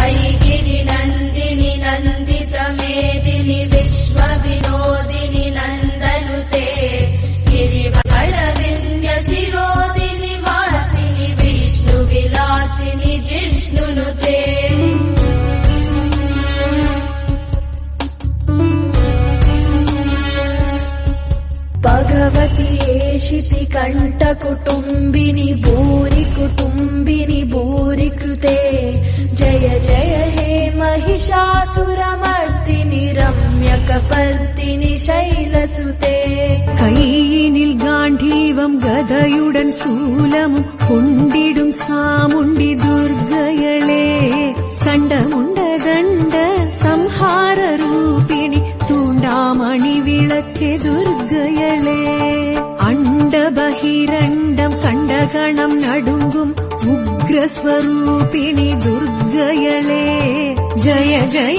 ऐगिरि नन्दिनि नन्दित मेदिनि विश्व विनोदिनि नन्दनुते गिरिवल विन्ध्य शिरोदिनि वासिनि विष्णु विलासिनि जिष्णुनुते भगवति एषिति कण्ठ कुटुम्बिनि भूरि कुटुम्बिनि भूरि कृते जय जय हे महिषासुरमर्दिनि रम्यकपर्दिनि शैलसुते கையினில் காண்டீவம் கதையுடன் சூலமும் கொண்டிடும் சாமுண்டி துர்க்கையளே சண்டமுண்ட கண்ட சம்ஹார ரூபிணி தூண்டாமணி விளக்கே துர்க்கையளே அண்ட பகிரண்டம் கண்டகணம் நடுங்கும் உக்ரஸ்வரூபிணி துர்க்கையளே ஜய ஜய